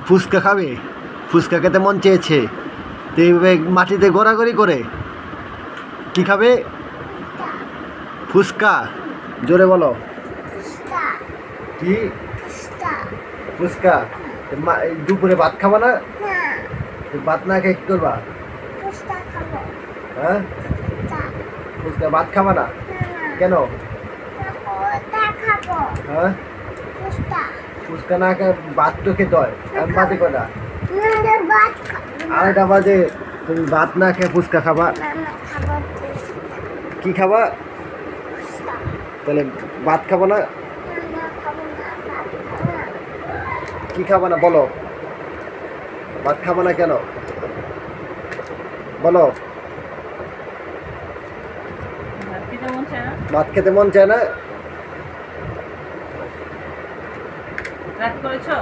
ফুচকা খাবে? ফুচকা খেতে মন চেয়েছে, তো এইভাবে মাটিতে ঘোরাঘুরি করে। কি খাবে? ফুচকা। জোরে বলো। কি? ফুচকা। দুপুরে ভাত খাবা না? ভাত না খেয়ে কি করবা? হ্যাঁ, ফুচকা ভাত খাবা না কেন? হ্যাঁ, ফুচকা না খেয়ে ভাত তো খেতে হয়। এখন বাজে কটা? 8টা বাজে। তুমি ভাত না খেয়ে ফুচকা খাবা? কি খাবা? তাহলে ভাত খাবো না? কি খাবা না বলো? ভাত খাবো না কেন বলো? ভাত খেতে মন চায় না? রাত করেছো?